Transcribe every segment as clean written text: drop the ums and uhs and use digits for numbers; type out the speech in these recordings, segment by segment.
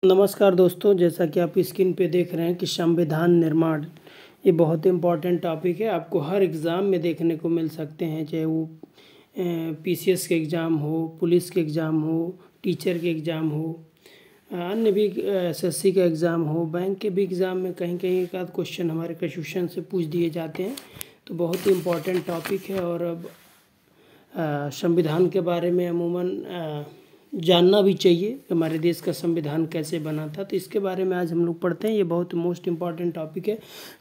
नमस्कार दोस्तों, जैसा कि आप स्क्रीन पे देख रहे हैं कि संविधान निर्माण ये बहुत इम्पॉर्टेंट टॉपिक है। आपको हर एग्ज़ाम में देखने को मिल सकते हैं, चाहे वो पीसीएस के एग्ज़ाम हो, पुलिस के एग्ज़ाम हो, टीचर के एग्ज़ाम हो, अन्य भी एसएससी का एग्ज़ाम हो, बैंक के भी एग्ज़ाम में कहीं कहीं एक आध क्वेश्चन हमारे क्वेश्चन से पूछ दिए जाते हैं। तो बहुत ही इम्पॉर्टेंट टॉपिक है और अब संविधान के बारे में अमूमन जानना भी चाहिए कि हमारे देश का संविधान कैसे बना था। तो इसके बारे में आज हम लोग पढ़ते हैं। ये बहुत मोस्ट इम्पॉर्टेंट टॉपिक है,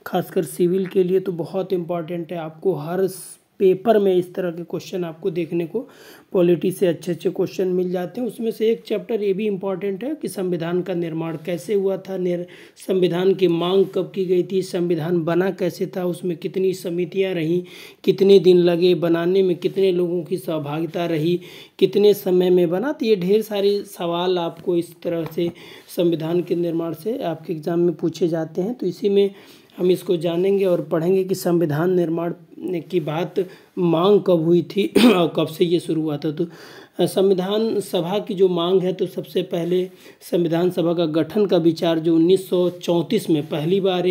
खासकर सिविल के लिए तो बहुत इम्पॉर्टेंट है। आपको हर पेपर में इस तरह के क्वेश्चन आपको देखने को पॉलिटी से अच्छे अच्छे क्वेश्चन मिल जाते हैं। उसमें से एक चैप्टर ये भी इम्पॉर्टेंट है कि संविधान का निर्माण कैसे हुआ था, संविधान की मांग कब की गई थी, संविधान बना कैसे था, उसमें कितनी समितियां रहीं, कितने दिन लगे बनाने में, कितने लोगों की सहभागिता रही, कितने समय में बना। तो ये ढेर सारे सवाल आपको इस तरह से संविधान के निर्माण से आपके एग्ज़ाम में पूछे जाते हैं। तो इसी में हम इसको जानेंगे और पढ़ेंगे कि संविधान निर्माण की बात मांग कब हुई थी और कब से ये शुरू हुआ था। तो संविधान सभा की जो मांग है, तो सबसे पहले संविधान सभा का गठन का विचार जो 1934 में पहली बार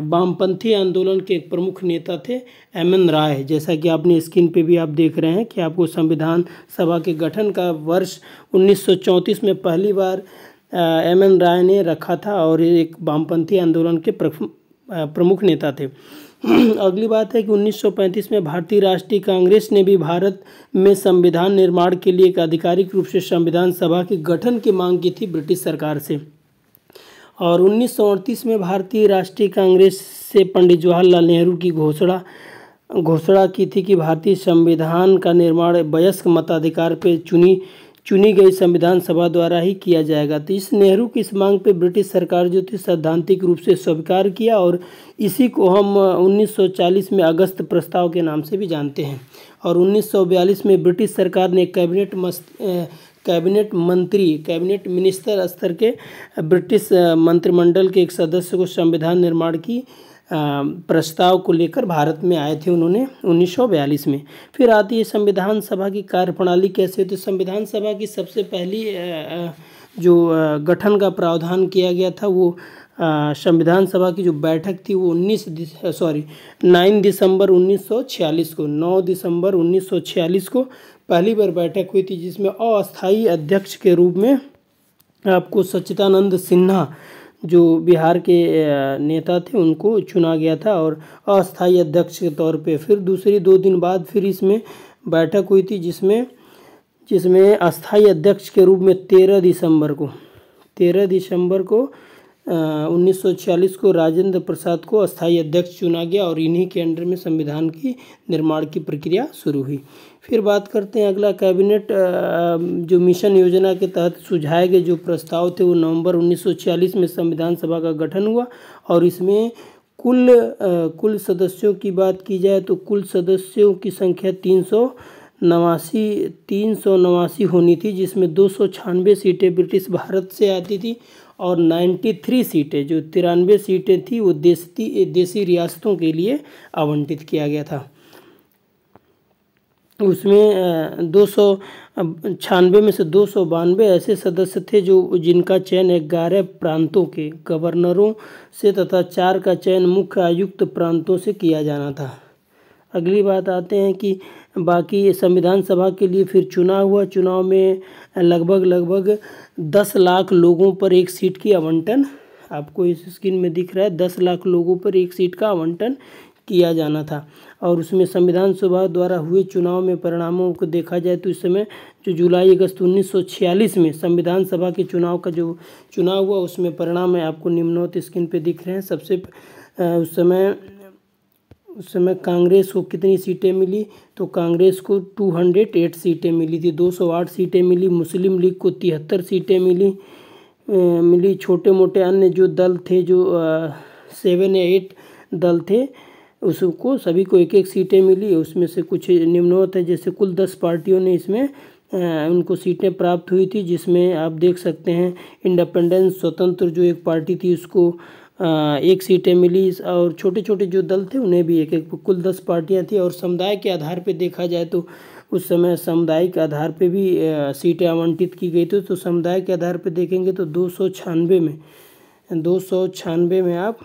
वामपंथी आंदोलन के एक प्रमुख नेता थे एम.एन. राय, जैसा कि आपने स्क्रीन पे भी आप देख रहे हैं कि आपको संविधान सभा के गठन का वर्ष 1934 में पहली बार एम.एन. राय ने रखा था और एक वामपंथी आंदोलन के प्रमुख नेता थे। अगली बात है कि 1935 में भारतीय राष्ट्रीय कांग्रेस ने भी भारत में संविधान निर्माण के लिए एक आधिकारिक रूप से संविधान सभा के गठन की मांग की थी ब्रिटिश सरकार से। और 1938 में भारतीय राष्ट्रीय कांग्रेस से पंडित जवाहरलाल नेहरू की घोषणा की थी कि भारतीय संविधान का निर्माण वयस्क मताधिकार पर चुनी गई संविधान सभा द्वारा ही किया जाएगा। तो इस नेहरू की इस मांग पे ब्रिटिश सरकार जो थी सैद्धांतिक रूप से स्वीकार किया और इसी को हम 1940 में अगस्त प्रस्ताव के नाम से भी जानते हैं। और 1942 में ब्रिटिश सरकार ने कैबिनेट मिनिस्टर स्तर के ब्रिटिश मंत्रिमंडल के एक सदस्य को संविधान निर्माण की प्रस्ताव को लेकर भारत में आए थे उन्होंने 1942 में। फिर आती है संविधान सभा की कार्यप्रणाली कैसे होती है। संविधान सभा की सबसे पहली जो गठन का प्रावधान किया गया था वो संविधान सभा की जो बैठक थी वो 9 दिसंबर 1946 को पहली बार बैठक हुई थी, जिसमें अस्थायी अध्यक्ष के रूप में आपको सच्चिदानंद सिन्हा जो बिहार के नेता थे उनको चुना गया था और अस्थायी अध्यक्ष के तौर पे। फिर दूसरी 2 दिन बाद फिर इसमें बैठक हुई थी, जिसमें अस्थायी अध्यक्ष के रूप में 13 दिसंबर को 1946 को राजेंद्र प्रसाद को अस्थायी अध्यक्ष चुना गया और इन्हीं के अंडर में संविधान की निर्माण की प्रक्रिया शुरू हुई। फिर बात करते हैं अगला, कैबिनेट जो मिशन योजना के तहत सुझाए गए जो प्रस्ताव थे वो नवंबर 1946 में संविधान सभा का गठन हुआ। और इसमें कुल सदस्यों की बात की जाए तो कुल सदस्यों की संख्या 389 होनी थी, जिसमें 296 सीटें ब्रिटिश भारत से आती थी और 93 सीटें जो 93 सीटें थी वो देसी रियासतों के लिए आवंटित किया गया था। उसमें 296 में से 292 ऐसे सदस्य थे जिनका चयन 11 प्रांतों के गवर्नरों से तथा 4 का चयन मुख्य आयुक्त प्रांतों से किया जाना था। अगली बात आते हैं कि बाकी संविधान सभा के लिए फिर चुनाव में लगभग 10 लाख लोगों पर एक सीट की आवंटन, आपको इस स्क्रीन में दिख रहा है, 10 लाख लोगों पर एक सीट का आवंटन किया जाना था। और उसमें संविधान सभा द्वारा हुए चुनाव में परिणामों को देखा जाए तो इस समय जो जुलाई अगस्त 1946 में संविधान सभा के चुनाव का जो चुनाव हुआ उसमें परिणाम है आपको निम्नोक्त स्क्रीन पे दिख रहे हैं। सबसे उस समय कांग्रेस को कितनी सीटें मिली, तो कांग्रेस को 208 सीटें मिली थी, 208 सीटें मिली। मुस्लिम लीग को 73 सीटें मिली। छोटे मोटे अन्य जो दल थे, जो 7 या 8 दल थे, उसको सभी को 1-1 सीटें मिली। उसमें से कुछ निम्नोक्त है, जैसे कुल 10 पार्टियों ने इसमें उनको सीटें प्राप्त हुई थी, जिसमें आप देख सकते हैं इंडिपेंडेंस स्वतंत्र जो एक पार्टी थी उसको 1 सीटें मिली और छोटे छोटे जो दल थे उन्हें भी 1-1, कुल 10 पार्टियां थी। और समुदाय के आधार पर देखा जाए तो उस समय सामुदायिक आधार पे भी सीटें आवंटित की गई थी। तो समुदाय के आधार पे देखेंगे तो 296 में 296 में आप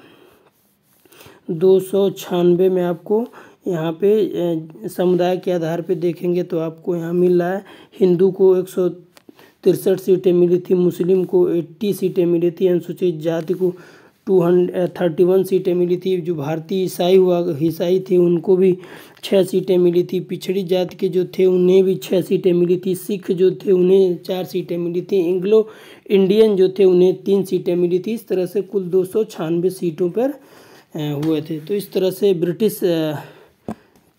296 में आपको यहाँ पे समुदाय के आधार पे देखेंगे तो आपको यहाँ मिल रहा है, हिंदू को 163 सीटें मिली थी, मुस्लिम को 80 सीटें मिली थी, अनुसूचित जाति को 231 सीटें मिली थी, जो भारतीय ईसाई थे उनको भी 6 सीटें मिली थी, पिछड़ी जाति के जो थे उन्हें भी 6 सीटें मिली थी, सिख जो थे उन्हें 4 सीटें मिली थी, एंग्लो इंडियन जो थे उन्हें 3 सीटें मिली थी। इस तरह से कुल 296 सीटों पर हुए थे। तो इस तरह से ब्रिटिश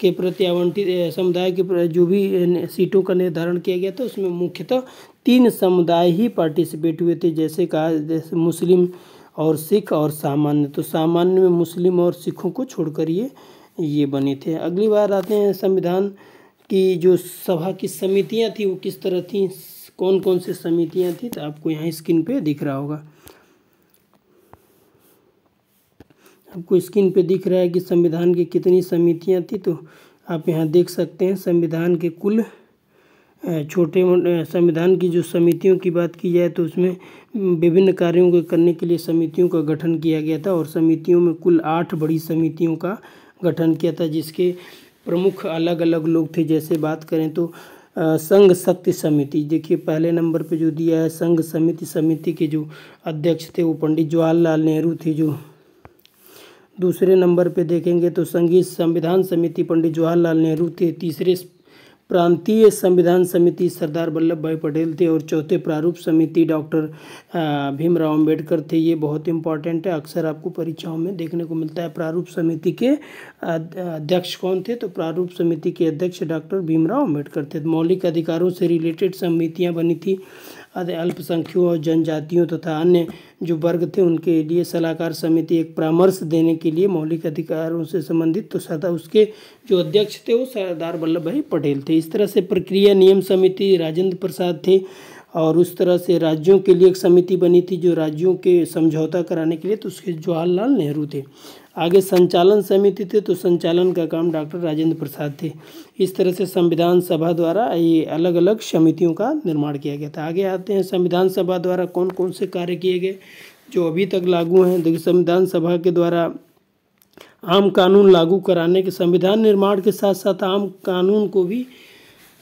के प्रति आवंटित समुदाय के जो भी सीटों का निर्धारण किया गया था उसमें मुख्यतः 3 समुदाय ही पार्टिसिपेट हुए थे, जैसे कहा जैसे मुस्लिम और सिख और सामान्य। तो सामान्य में मुस्लिम और सिखों को छोड़कर ये बने थे। अगली बार आते हैं संविधान की जो सभा की समितियां थी वो किस तरह थी, कौन कौन सी समितियां थी, तो आपको यहाँ स्क्रीन पे दिख रहा होगा। आपको स्क्रीन पे दिख रहा है कि संविधान की कितनी समितियां थी। तो आप यहाँ देख सकते हैं संविधान के कुल संविधान की जो समितियों की बात की जाए तो उसमें विभिन्न कार्यों को करने के लिए समितियों का गठन किया गया था, और समितियों में कुल 8 बड़ी समितियों का गठन किया था, जिसके प्रमुख अलग अलग लोग थे। जैसे बात करें तो संघ शक्ति समिति, देखिए पहले नंबर पे जो दिया है संघ समिति के जो अध्यक्ष थे वो पंडित जवाहरलाल नेहरू थे। जो दूसरे नंबर पे देखेंगे तो संघीय संविधान समिति पंडित जवाहरलाल नेहरू थे। तीसरे प्रांतीय संविधान समिति सरदार वल्लभ भाई पटेल थे, और चौथे प्रारूप समिति डॉक्टर भीमराव अंबेडकर थे। ये बहुत इंपॉर्टेंट है, अक्सर आपको परीक्षाओं में देखने को मिलता है। प्रारूप समिति के अध्यक्ष कौन थे, तो प्रारूप समिति के अध्यक्ष डॉक्टर भीमराव अंबेडकर थे। मौलिक अधिकारों से रिलेटेड समितियां बनी थी, अल्पसंख्यकों और जनजातियों तथा अन्य जो वर्ग थे उनके लिए सलाहकार समिति एक परामर्श देने के लिए मौलिक अधिकारों से संबंधित, तो सदा उसके जो अध्यक्ष थे वो सरदार वल्लभ भाई पटेल थे। इस तरह से प्रक्रिया नियम समिति राजेंद्र प्रसाद थे, और उस तरह से राज्यों के लिए एक समिति बनी थी जो राज्यों के समझौता कराने के लिए, तो उसके जवाहरलाल नेहरू थे। आगे संचालन समिति थे, तो संचालन का काम डॉक्टर राजेंद्र प्रसाद थे। इस तरह से संविधान सभा द्वारा ये अलग अलग समितियों का निर्माण किया गया था। आगे आते हैं संविधान सभा द्वारा कौन कौन से कार्य किए गए जो अभी तक लागू हैं। देखिए संविधान सभा के द्वारा आम कानून लागू कराने के, संविधान निर्माण के साथ साथ आम कानून को भी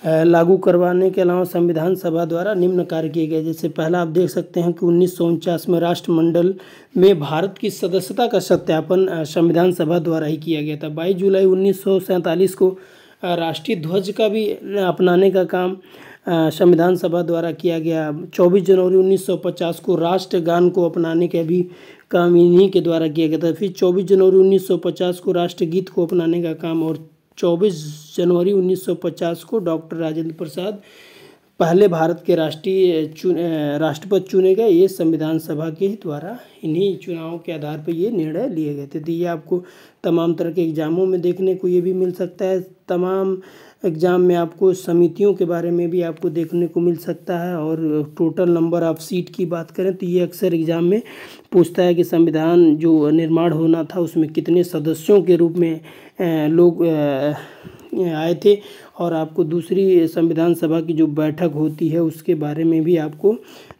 लागू करवाने के अलावा संविधान सभा द्वारा निम्न कार्य किए गए। जैसे पहला आप देख सकते हैं कि 1949 में राष्ट्रमंडल में भारत की सदस्यता का सत्यापन संविधान सभा द्वारा ही किया गया था। 22 जुलाई 1947 को राष्ट्रीय ध्वज का भी अपनाने का काम संविधान सभा द्वारा किया गया। 24 जनवरी 1950 को राष्ट्रगान को अपनाने का भी काम इन्हीं के द्वारा किया गया था। फिर 24 जनवरी 1950 को राष्ट्रगीत को अपनाने का काम, और 24 जनवरी 1950 को डॉक्टर राजेंद्र प्रसाद पहले भारत के राष्ट्रपति चुने गए। ये संविधान सभा के द्वारा इन्हीं चुनावों के आधार पर ये निर्णय लिए गए थे। तो ये आपको तमाम तरह के एग्जामों में देखने को ये भी मिल सकता है। तमाम एग्ज़ाम में आपको समितियों के बारे में भी आपको देखने को मिल सकता है। और टोटल नंबर ऑफ सीट की बात करें तो ये अक्सर एग्ज़ाम में पूछता है कि संविधान जो निर्माण होना था उसमें कितने सदस्यों के रूप में लोग आए थे, और आपको दूसरी संविधान सभा की जो बैठक होती है उसके बारे में भी आपको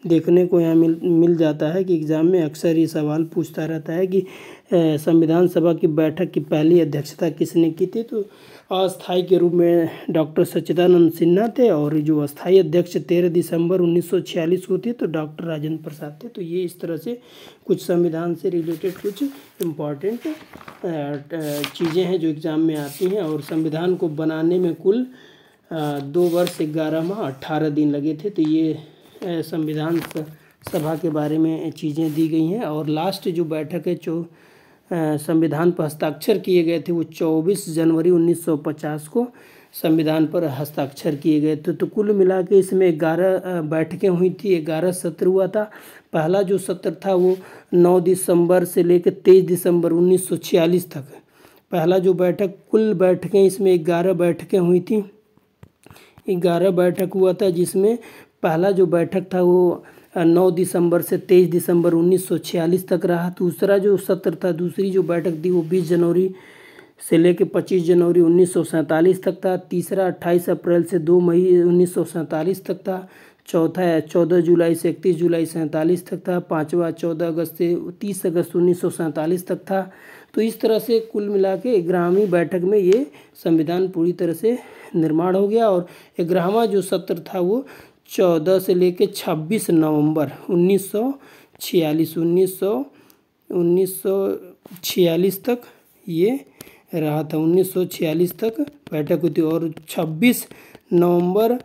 देखने को यहाँ मिल जाता है कि एग्ज़ाम में अक्सर ये सवाल पूछता रहता है कि संविधान सभा की बैठक की पहली अध्यक्षता किसने की थी। तो अस्थायी के रूप में डॉक्टर सच्चिदानंद सिन्हा थे, और जो अस्थायी अध्यक्ष 13 दिसंबर 1946 को थे तो डॉक्टर राजेंद्र प्रसाद थे। तो ये इस तरह से कुछ संविधान से रिलेटेड कुछ इम्पॉर्टेंट चीज़ें हैं जो एग्ज़ाम में आती हैं। और संविधान को बनाने में कुल 2 वर्ष 11 माह 18 दिन लगे थे। तो ये संविधान सभा के बारे में चीज़ें दी गई हैं। और लास्ट जो बैठक है जो संविधान पर हस्ताक्षर किए गए थे वो 24 जनवरी 1950 को संविधान पर हस्ताक्षर किए गए थे। तो कुल मिला के इसमें 11 बैठकें हुई थी, 11 सत्र हुआ था। पहला जो सत्र था वो 9 दिसंबर से लेकर 23 दिसंबर 1946 तक पहला जो कुल बैठकें इसमें 11 बैठकें हुई थी। 11 बैठक हुआ था, जिसमें पहला जो बैठक था वो 9 दिसंबर से 23 दिसंबर 1946 तक रहा। दूसरा जो सत्र था, दूसरी जो बैठक थी वो 20 जनवरी से लेकर 25 जनवरी 1947 तक था। तीसरा 28 अप्रैल से 2 मई 1947 तक था। चौथा है 14 जुलाई से 31 जुलाई 47 तक था। पाँचवा 14 अगस्त से 30 अगस्त 1947 तक था। तो इस तरह से कुल मिला के 11वीं बैठक में ये संविधान पूरी तरह से निर्माण हो गया। और 11वां जो सत्र था वो 14 से लेकर 26 नवंबर 1946 तक ये रहा था। 1946 तक बैठक हुई थी। और 26 नवंबर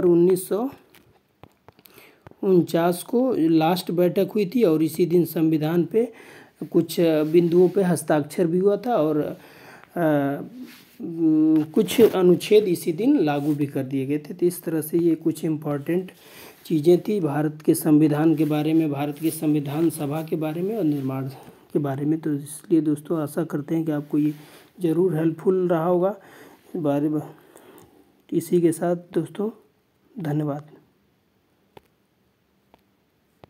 1949 को लास्ट बैठक हुई थी। और इसी दिन संविधान पे कुछ बिंदुओं पे हस्ताक्षर भी हुआ था और कुछ अनुच्छेद इसी दिन लागू भी कर दिए गए थे। तो इस तरह से ये कुछ इम्पॉर्टेंट चीज़ें थी भारत के संविधान के बारे में, भारत की संविधान सभा के बारे में और निर्माण के बारे में। तो इसलिए दोस्तों आशा करते हैं कि आपको ये ज़रूर हेल्पफुल रहा होगा इस बारे में। इसी के साथ दोस्तों धन्यवाद।